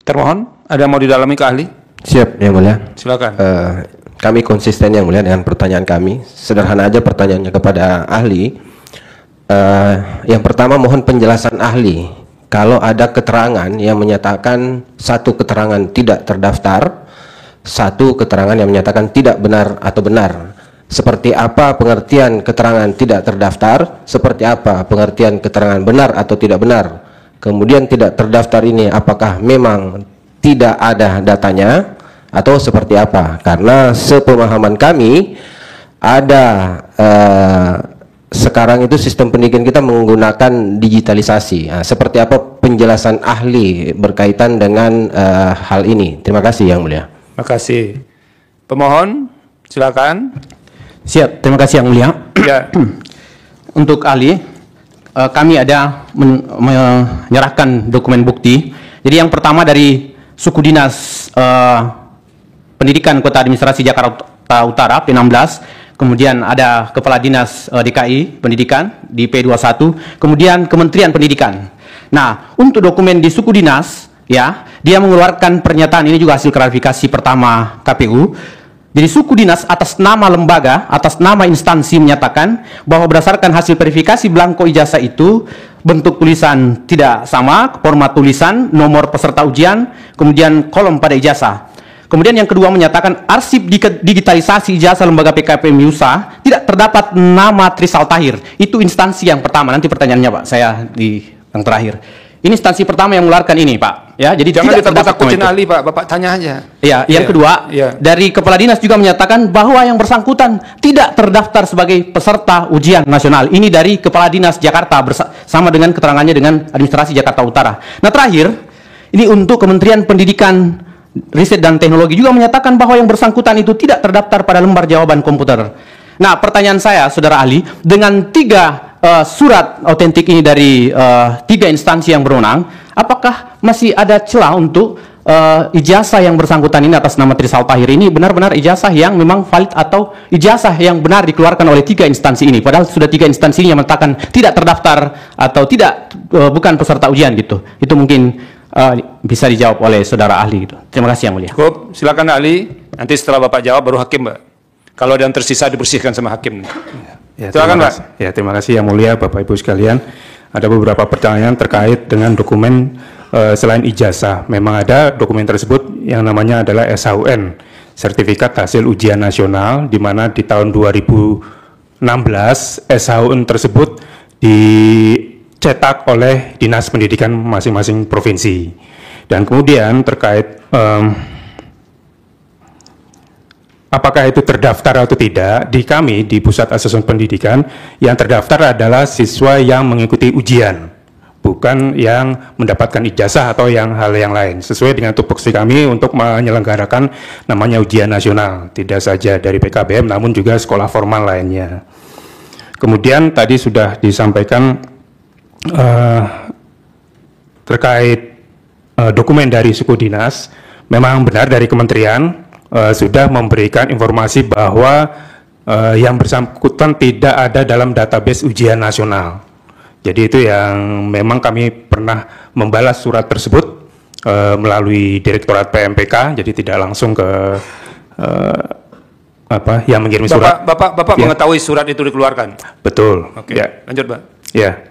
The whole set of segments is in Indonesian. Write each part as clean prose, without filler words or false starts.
Termohon, ada yang mau didalami ke ahli? Siap, Yang Mulia. Silakan. Kami konsisten, Yang Mulia, dengan pertanyaan kami. Sederhana aja pertanyaannya kepada ahli. Yang pertama, mohon penjelasan ahli. Kalau ada keterangan yang menyatakan satu keterangan tidak terdaftar, satu keterangan yang menyatakan tidak benar atau benar. Seperti apa pengertian keterangan tidak terdaftar? Seperti apa pengertian keterangan benar atau tidak benar? Kemudian tidak terdaftar ini apakah memang tidak ada datanya atau seperti apa? Karena sepemahaman kami ada sekarang itu sistem pendidikan kita menggunakan digitalisasi. Nah, seperti apa penjelasan ahli berkaitan dengan hal ini? Terima kasih, Yang Mulia. Terima kasih. Pemohon, silakan. Siap, terima kasih Yang Mulia. Ya. Untuk ahli, kami ada menyerahkan dokumen bukti. Jadi yang pertama dari Suku Dinas Pendidikan Kota Administrasi Jakarta Utara P16, kemudian ada Kepala Dinas DKI Pendidikan di P21, kemudian Kementerian Pendidikan. Nah, untuk dokumen di Suku Dinas, ya, dia mengeluarkan pernyataan, ini juga hasil klarifikasi pertama KPU. Jadi suku dinas atas nama lembaga, atas nama instansi menyatakan bahwa berdasarkan hasil verifikasi belangko ijazah itu, bentuk tulisan tidak sama, format tulisan, nomor peserta ujian, kemudian kolom pada ijazah. Kemudian yang kedua menyatakan arsip digitalisasi ijazah lembaga PKPM Yusa tidak terdapat nama Trisal Tahir. Itu instansi yang pertama. Nanti pertanyaannya Pak, saya di yang terakhir. Ini instansi pertama yang mengeluarkan ini, Pak. Ya, jadi jangan tidak ditakut-takutin ahli, Pak. Bapak tanya aja. Ya, yang kedua, dari Kepala Dinas juga menyatakan bahwa yang bersangkutan tidak terdaftar sebagai peserta ujian nasional. Ini dari Kepala Dinas Jakarta bersama dengan keterangannya dengan Administrasi Jakarta Utara. Nah, terakhir, ini untuk Kementerian Pendidikan, Riset dan Teknologi juga menyatakan bahwa yang bersangkutan itu tidak terdaftar pada lembar jawaban komputer. Nah, pertanyaan saya, Saudara ahli, dengan tiga surat otentik ini dari tiga instansi yang berwenang, apakah masih ada celah untuk ijazah yang bersangkutan ini atas nama Trisal Tahir ini benar-benar ijazah yang memang valid atau ijazah yang benar dikeluarkan oleh tiga instansi ini, padahal sudah tiga instansi ini yang menyatakan tidak terdaftar atau tidak bukan peserta ujian gitu. Itu mungkin bisa dijawab oleh saudara ahli gitu. Terima kasih Yang Mulia. Cukup, silakan ahli. Nanti setelah Bapak jawab baru hakim, Mbak. Kalau ada yang tersisa dibersihkan sama hakim. Ya, silakan, Pak. Ya, terima kasih Yang Mulia, Bapak Ibu sekalian. Ada beberapa pertanyaan terkait dengan dokumen selain ijazah. Memang ada dokumen tersebut yang namanya adalah SHUN, Sertifikat Hasil Ujian Nasional, di mana di tahun 2016 SHUN tersebut dicetak oleh Dinas Pendidikan masing-masing provinsi. Dan kemudian terkait apakah itu terdaftar atau tidak, di kami di Pusat Asesmen Pendidikan yang terdaftar adalah siswa yang mengikuti ujian, bukan yang mendapatkan ijazah atau hal yang lain, sesuai dengan tupoksi kami untuk menyelenggarakan namanya ujian nasional, tidak saja dari PKBM namun juga sekolah formal lainnya. Kemudian tadi sudah disampaikan terkait dokumen dari suku dinas, memang benar dari kementerian sudah memberikan informasi bahwa yang bersangkutan tidak ada dalam database ujian nasional. Jadi itu yang memang kami pernah membalas surat tersebut melalui Direktorat PMPK, jadi tidak langsung ke yang mengirim surat. Bapak ya, mengetahui surat itu dikeluarkan? Betul. Oke, ya. Lanjut, Pak. Ya.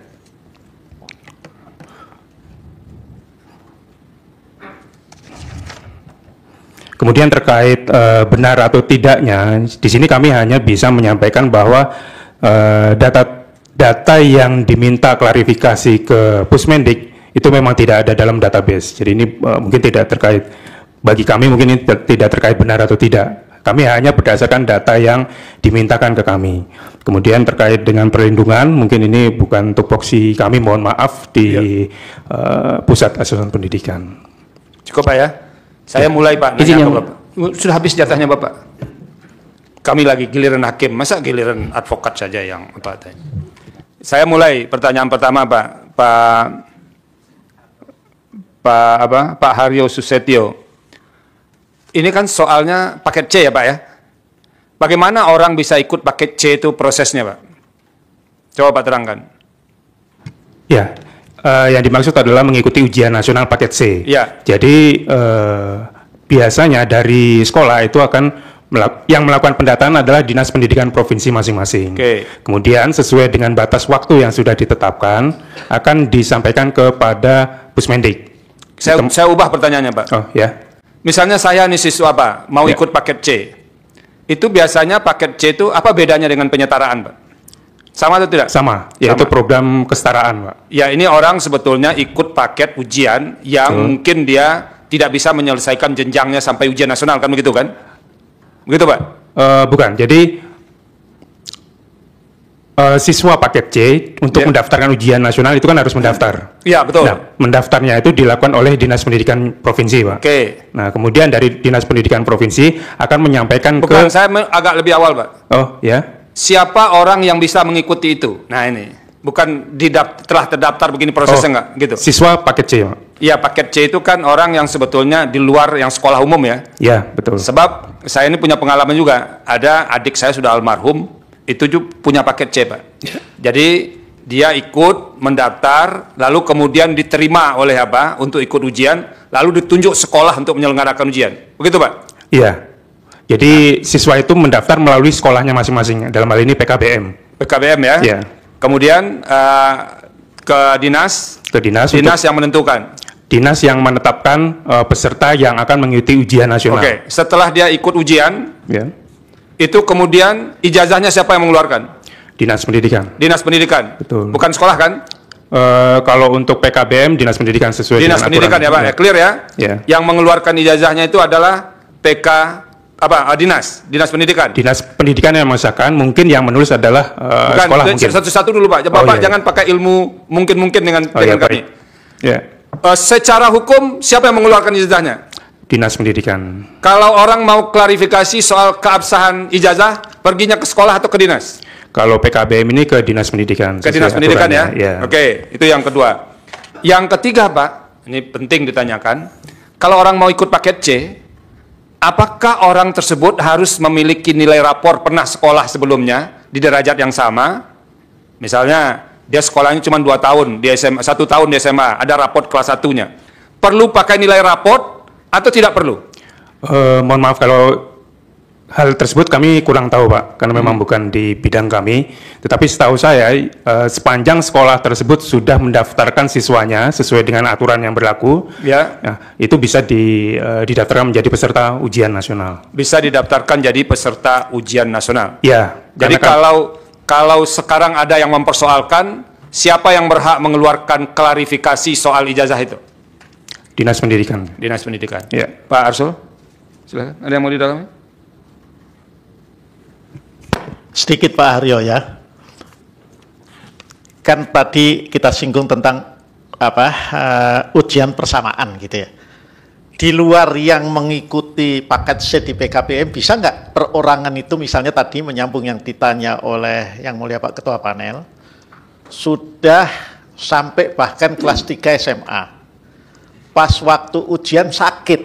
Kemudian terkait benar atau tidaknya, di sini kami hanya bisa menyampaikan bahwa data yang diminta klarifikasi ke Pusmendik itu memang tidak ada dalam database. Jadi ini mungkin tidak terkait, bagi kami mungkin ini tidak terkait benar atau tidak. Kami hanya berdasarkan data yang dimintakan ke kami. Kemudian terkait dengan perlindungan, mungkin ini bukan tupoksi kami, mohon maaf, di Pusat Asesmen Pendidikan. Cukup Pak ya? Saya mulai Pak, nanya ke Bapak. Sudah habis jatahnya Bapak. Kami lagi giliran hakim, masa giliran advokat saja yang apa tanya. Saya mulai pertanyaan pertama Pak Haryo Susetio. Ini kan soalnya paket C ya Pak ya. Bagaimana orang bisa ikut paket C itu prosesnya Pak? Coba Pak terangkan. Ya, Yang dimaksud adalah mengikuti ujian nasional paket C. Ya. Jadi biasanya dari sekolah itu akan yang melakukan pendataan adalah Dinas Pendidikan Provinsi masing-masing. Oke. Kemudian sesuai dengan batas waktu yang sudah ditetapkan akan disampaikan kepada Pusmendik. Saya ubah pertanyaannya, Pak. Oh ya. Misalnya saya nih siswa, Pak, mau ikut paket C. Itu biasanya paket C itu apa bedanya dengan penyetaraan, Pak? Sama atau tidak? Sama, yaitu program kesetaraan, Pak. Ya, ini orang sebetulnya ikut paket ujian yang mungkin dia tidak bisa menyelesaikan jenjangnya sampai ujian nasional, kan begitu kan? Begitu, Pak? Bukan, jadi siswa paket C untuk mendaftarkan ujian nasional itu kan harus mendaftar. Iya, betul. Nah, mendaftarnya itu dilakukan oleh Dinas Pendidikan Provinsi, Pak. Oke. Nah, kemudian dari Dinas Pendidikan Provinsi akan menyampaikan Bukan, saya agak lebih awal, Pak. Oh, ya. Siapa orang yang bisa mengikuti itu? Nah, ini. Bukan telah terdaftar begini prosesnya enggak? Gitu. Siswa paket C, Pak. Iya, paket C itu kan orang yang sebetulnya di luar yang sekolah umum ya. Ya, betul. Sebab saya ini punya pengalaman juga. Ada adik saya sudah almarhum, itu juga punya paket C, Pak. Jadi dia ikut mendaftar, lalu kemudian diterima oleh apa untuk ikut ujian, lalu ditunjuk sekolah untuk menyelenggarakan ujian. Begitu, Pak? Iya. Jadi siswa itu mendaftar melalui sekolahnya masing-masing. Dalam hal ini PKBM. PKBM ya. Iya. Kemudian ke dinas. Ke dinas. Dinas yang menentukan. Dinas yang menetapkan peserta yang akan mengikuti ujian nasional. Oke. Setelah dia ikut ujian, Ya. itu kemudian ijazahnya siapa yang mengeluarkan? Dinas Pendidikan. Dinas Pendidikan. Betul. Bukan sekolah kan? Kalau untuk PKBM Dinas Pendidikan sesuai Dinas dengan Pendidikan ya, Pak. Ya, clear ya? Ya. Yang mengeluarkan ijazahnya itu adalah Dinas Pendidikan. Dinas Pendidikan yang mengesahkan, mungkin yang menulis adalah Bukan, sekolah mungkin. satu-satu dulu, Pak. Bapak jangan pakai ilmu mungkin-mungkin dengan kami. Baik. Ya. Secara hukum siapa yang mengeluarkan ijazahnya? Dinas Pendidikan. Kalau orang mau klarifikasi soal keabsahan ijazah, perginya ke sekolah atau ke dinas? Kalau PKBM ini ke Dinas Pendidikan. Ke Dinas Pendidikan ya? Ya. Oke, itu yang kedua. Yang ketiga, Pak, ini penting ditanyakan. Kalau orang mau ikut paket C, apakah orang tersebut harus memiliki nilai rapor pernah sekolah sebelumnya di derajat yang sama? Misalnya, dia sekolahnya cuma 2 tahun di SMA, 1 tahun di SMA, ada raport kelas 1-nya. Perlu pakai nilai raport atau tidak perlu? Mohon maaf kalau hal tersebut kami kurang tahu, Pak, karena memang bukan di bidang kami. Tetapi setahu saya, sepanjang sekolah tersebut sudah mendaftarkan siswanya sesuai dengan aturan yang berlaku, Ya. nah, itu bisa didaftarkan menjadi peserta ujian nasional. Bisa didaftarkan jadi peserta ujian nasional. Ya. Jadi kalau sekarang ada yang mempersoalkan, siapa yang berhak mengeluarkan klarifikasi soal ijazah itu? Dinas Pendidikan. Dinas Pendidikan. Ya. Pak Arsul, silakan. Ada yang mau didalami? Sedikit Pak Haryo ya. Kan tadi kita singgung tentang ujian persamaan gitu ya. Di luar yang mengikuti paket C di PKBM, bisa nggak perorangan itu misalnya tadi menyambung yang ditanya oleh Yang Mulia Pak Ketua Panel, sudah sampai bahkan kelas 3 SMA. Pas waktu ujian sakit,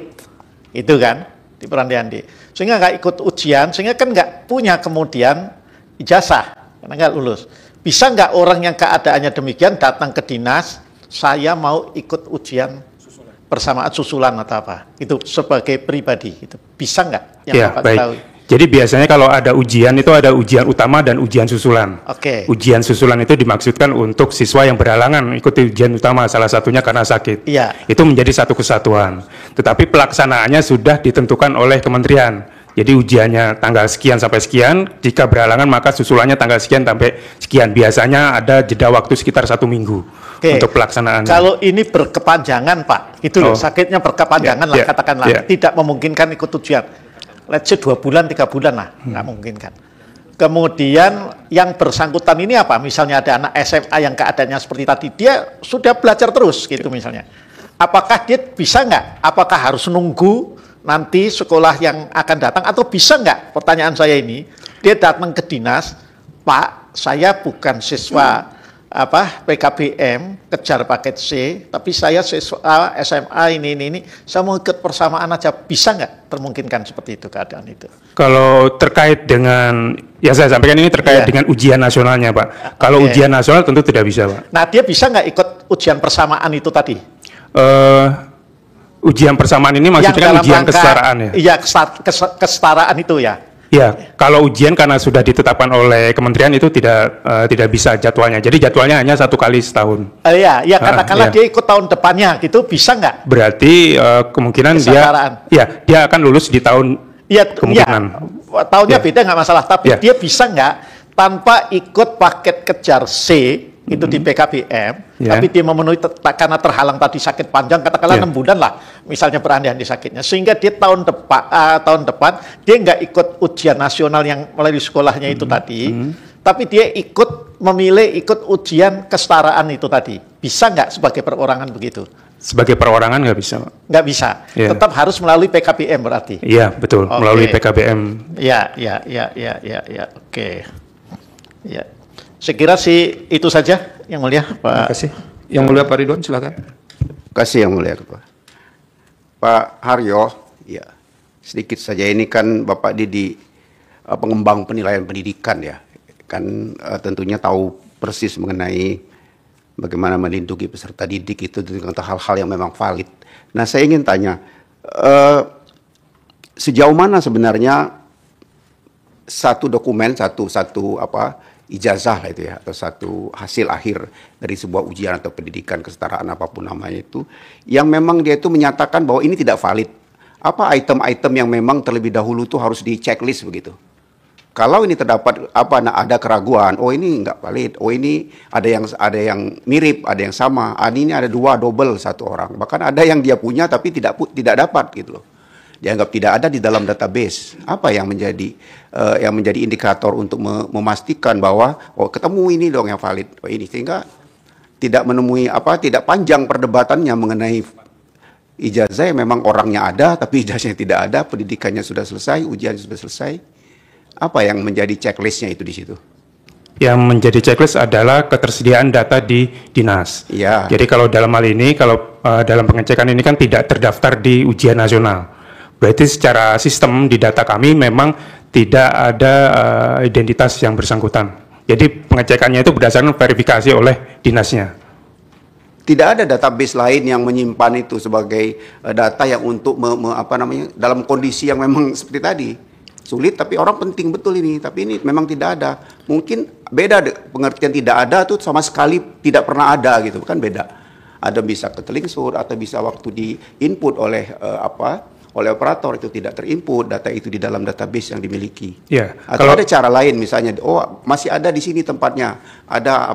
itu kan, di Perandiandi. Sehingga nggak ikut ujian, sehingga kan nggak punya kemudian ijazah, karena nggak lulus. Bisa nggak orang yang keadaannya demikian datang ke dinas, saya mau ikut ujian persamaan susulan atau apa? Itu sebagai pribadi, itu bisa nggak? Yang Ya, Bapak baik. tahu? Jadi biasanya kalau ada ujian itu ada ujian utama dan ujian susulan. Oke. Ujian susulan itu dimaksudkan untuk siswa yang berhalangan ikuti ujian utama, salah satunya karena sakit. Iya. Itu menjadi satu kesatuan. Tetapi pelaksanaannya sudah ditentukan oleh kementerian. Jadi ujiannya tanggal sekian sampai sekian, jika berhalangan maka susulannya tanggal sekian sampai sekian. Biasanya ada jeda waktu sekitar 1 minggu untuk pelaksanaannya. Kalau ini berkepanjangan Pak, itu loh, sakitnya berkepanjangan lah katakanlah, tidak memungkinkan ikut ujian. Let's say 2 bulan, 3 bulan lah, nggak memungkinkan. Kemudian yang bersangkutan ini apa? Misalnya ada anak SMA yang keadaannya seperti tadi, dia sudah belajar terus gitu misalnya. Apakah dia bisa nggak? Apakah harus nunggu nanti sekolah yang akan datang atau bisa nggak? Pertanyaan saya ini, dia datang ke dinas, Pak, saya bukan siswa PKBM kejar paket C, tapi saya siswa SMA ini saya mau ikut persamaan aja, bisa nggak termungkinkan seperti itu keadaan itu? Kalau terkait dengan yang saya sampaikan ini terkait dengan ujian nasionalnya, Pak. Kalau ujian nasional tentu tidak bisa, Pak. Nah, dia bisa nggak ikut ujian persamaan itu tadi? Ujian persamaan ini maksudnya kan ujian kesetaraan ya? Iya, kesetaraan itu ya. Ya, kalau ujian karena sudah ditetapkan oleh kementerian itu tidak bisa jadwalnya. Jadi jadwalnya hanya 1 kali setahun. Iya, katakanlah dia ikut tahun depannya, gitu bisa nggak? Berarti kemungkinan dia akan lulus di tahun kemungkinan. Ya, tahunnya beda nggak masalah, tapi dia bisa nggak tanpa ikut paket kejar C itu di PKBM, tapi dia memenuhi karena terhalang tadi sakit panjang, katakanlah 6 bulan lah, misalnya berandai-andai sakitnya, sehingga dia tahun depan dia nggak ikut ujian nasional yang melalui sekolahnya itu tadi, tapi dia memilih ikut ujian kesetaraan itu tadi, bisa nggak sebagai perorangan begitu? Sebagai perorangan nggak bisa, Pak. Nggak bisa, tetap harus melalui PKBM berarti. Iya, betul, melalui PKBM. Ya, oke. Ya. Saya kira sih itu saja, Yang Mulia, Pak. Terima kasih. Yang Mulia Pak Ridwan, silakan. Terima kasih Yang Mulia, Pak Haryo. Ya, sedikit saja, ini kan Bapak di pengembang penilaian pendidikan ya, kan tentunya tahu persis mengenai bagaimana melindungi peserta didik itu dengan hal-hal yang memang valid. Nah, saya ingin tanya, sejauh mana sebenarnya satu dokumen, satu ijazah lah itu ya, atau satu hasil akhir dari sebuah ujian atau pendidikan kesetaraan apapun namanya itu, yang memang dia itu menyatakan bahwa ini tidak valid. Apa item-item yang memang terlebih dahulu tuh harus di checklist begitu? Kalau ini terdapat ada keraguan, oh ini nggak valid, oh ini ada yang mirip, ada yang sama, ini ada 2 double satu orang, bahkan ada yang dia punya tapi tidak dapat gitu loh. Dianggap tidak ada di dalam database. Apa yang menjadi indikator untuk memastikan bahwa ketemu ini dong yang valid, ini, sehingga tidak tidak panjang perdebatannya mengenai ijazah yang memang orangnya ada tapi ijazahnya tidak ada, pendidikannya sudah selesai, ujian sudah selesai. Apa yang menjadi checklistnya itu di situ? Yang menjadi checklist adalah ketersediaan data di dinas. Ya. Jadi kalau dalam hal ini, dalam pengecekan ini kan tidak terdaftar di ujian nasional. Berarti secara sistem di data kami memang tidak ada identitas yang bersangkutan. Jadi pengecekannya itu berdasarkan verifikasi oleh dinasnya. Tidak ada database lain yang menyimpan itu sebagai data yang untuk dalam kondisi yang memang seperti tadi. Sulit, tapi orang penting betul ini. Tapi ini memang tidak ada. Mungkin beda pengertian tidak ada tuh sama sekali tidak pernah ada gitu, kan beda. Ada bisa ketelingsur atau bisa waktu di input oleh oleh operator itu tidak terinput data itu di dalam database yang dimiliki. Ya, atau ada cara lain misalnya, masih ada di sini tempatnya, ada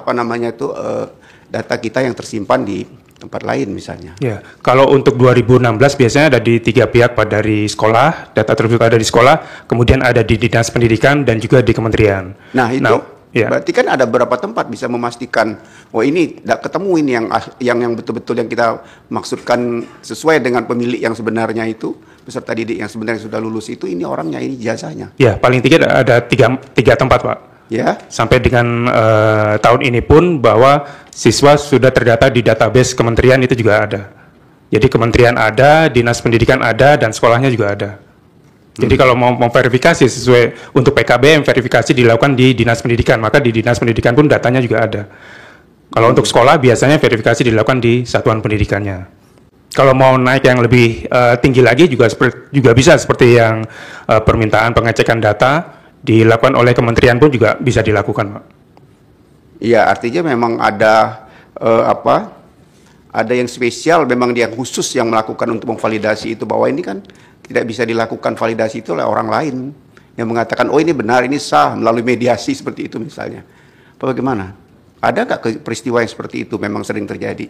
data kita yang tersimpan di tempat lain misalnya. Ya, kalau untuk 2016 biasanya ada di 3 pihak, Pak, dari sekolah, data tersebut ada di sekolah, kemudian ada di dinas pendidikan dan juga di kementerian. Nah itu berarti kan ada beberapa tempat bisa memastikan, ini tidak ketemu ini yang betul-betul yang kita maksudkan sesuai dengan pemilik yang sebenarnya itu, peserta didik yang sebenarnya sudah lulus itu, ini orangnya, ini ijazahnya. Ya, paling tidak ada tiga tempat, Pak. Ya. Sampai dengan tahun ini pun bahwa siswa sudah terdata di database kementerian itu juga ada. Jadi kementerian ada, dinas pendidikan ada, dan sekolahnya juga ada. Jadi kalau mau verifikasi sesuai untuk PKBM, verifikasi dilakukan di dinas pendidikan, maka di dinas pendidikan pun datanya juga ada. Kalau untuk sekolah biasanya verifikasi dilakukan di satuan pendidikannya. Kalau mau naik yang lebih tinggi lagi juga bisa seperti yang permintaan pengecekan data dilakukan oleh kementerian pun juga bisa dilakukan, Pak. Iya, artinya memang ada ada yang spesial, memang dia khusus yang melakukan untuk memvalidasi itu, bahwa ini kan tidak bisa dilakukan validasi itu oleh orang lain yang mengatakan, ini benar, ini sah melalui mediasi seperti itu misalnya. Bagaimana? Ada nggak peristiwa yang seperti itu memang sering terjadi?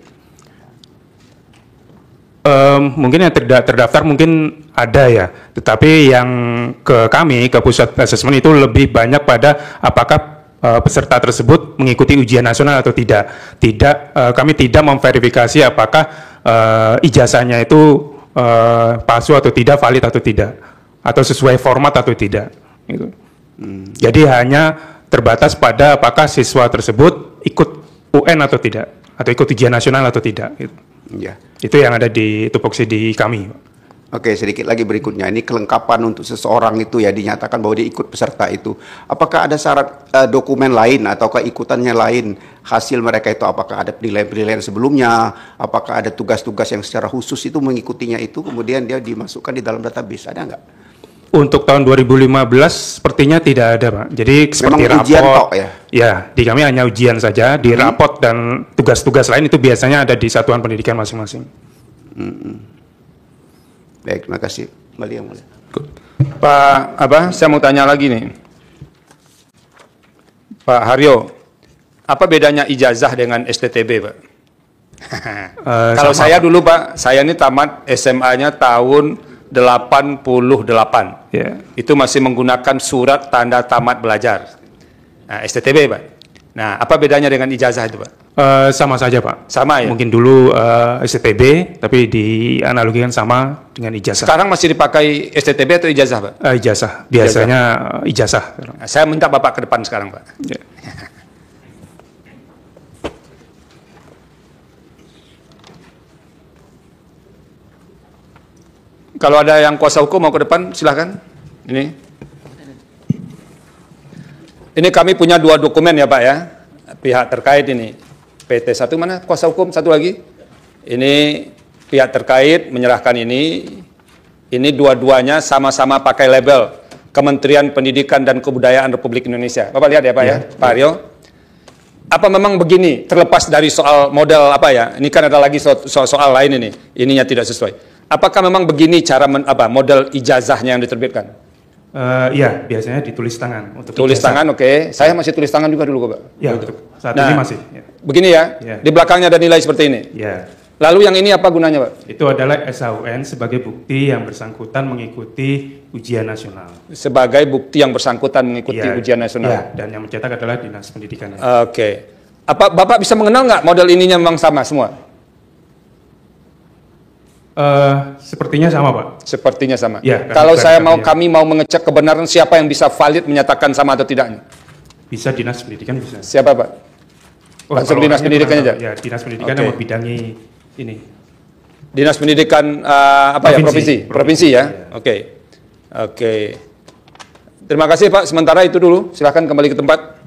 Mungkin yang tidak terdaftar mungkin ada ya, tetapi yang ke pusat asesmen itu lebih banyak pada apakah peserta tersebut mengikuti ujian nasional atau tidak. Kami tidak memverifikasi apakah ijazahnya itu palsu atau tidak, valid atau tidak, atau sesuai format atau tidak. Gitu. Jadi hanya terbatas pada apakah siswa tersebut ikut UN atau tidak, atau ikut ujian nasional atau tidak. Gitu. Ya. Itu yang ada di tupoksi di kami. Oke, sedikit lagi berikutnya. Ini kelengkapan untuk seseorang itu ya dinyatakan bahwa dia ikut peserta itu. Apakah ada syarat dokumen lain ataukah ikutannya lain hasil mereka itu? Apakah ada penilaian-penilaian sebelumnya? Apakah ada tugas-tugas yang secara khusus itu mengikutinya itu kemudian dia dimasukkan di dalam database? Ada nggak? Untuk tahun 2015 sepertinya tidak ada, Pak. Jadi seperti Memang ujian raport, tok ya? Ya, di kami hanya ujian saja. Di raport dan tugas-tugas lain itu biasanya ada di satuan pendidikan masing-masing. Baik, terima kasih. Kembali yang mulia. Pak, saya mau tanya lagi nih. Pak Haryo, apa bedanya ijazah dengan STTB, Pak? Kalau saya dulu, Pak, saya ini tamat SMA-nya tahun 88. Ya. Itu masih menggunakan surat tanda tamat belajar. Nah, STTB, Pak. Nah, apa bedanya dengan ijazah itu, Pak? Sama saja, Pak. Sama ya? Mungkin dulu STTB, tapi dianalogikan sama dengan ijazah. Sekarang masih dipakai STTB atau ijazah, Pak? Ijazah. Biasanya ijazah. Nah, saya minta Bapak ke depan sekarang, Pak. Ya. Kalau ada yang kuasa hukum mau ke depan, silahkan. Ini kami punya 2 dokumen ya, Pak ya. Pihak terkait ini. PT 1 mana? Kuasa hukum satu lagi. Ini pihak terkait menyerahkan ini. Ini dua-duanya sama-sama pakai label Kementerian Pendidikan dan Kebudayaan Republik Indonesia. Bapak lihat ya, Pak ya, Pak Aryo. Apa memang begini, terlepas dari soal model apa ya, ini kan ada lagi soal lain ini, ininya tidak sesuai. Apakah memang begini cara model ijazahnya yang diterbitkan? Iya, biasanya ditulis tangan. Untuk tulis ijazah. tangan, oke. Saya masih tulis tangan juga dulu, Pak. Ya, untuk saat ini masih. Ya. Begini ya, Ya. di belakangnya ada nilai seperti ini. Ya. Lalu yang ini apa gunanya, Pak? Itu adalah SAUN sebagai bukti yang bersangkutan mengikuti ujian nasional. Sebagai bukti yang bersangkutan mengikuti Ya, ujian nasional. ya, dan yang mencetak adalah Dinas Pendidikan. Oke. Apa Bapak bisa mengenal nggak model ininya memang sama semua? Sepertinya sama, Pak. Sepertinya sama. Ya, Kalau karena kami mau mengecek kebenaran siapa yang bisa valid menyatakan sama atau tidaknya? Bisa Dinas Pendidikan bisa. Siapa, Pak? Langsung kalau Dinas orangnya Pendidikan kurang aja? tahu. Ya, Dinas Pendidikan Oke. yang membidangi ini. Dinas Pendidikan provinsi ya. Oke. Terima kasih, Pak. Sementara itu dulu. Silakan kembali ke tempat.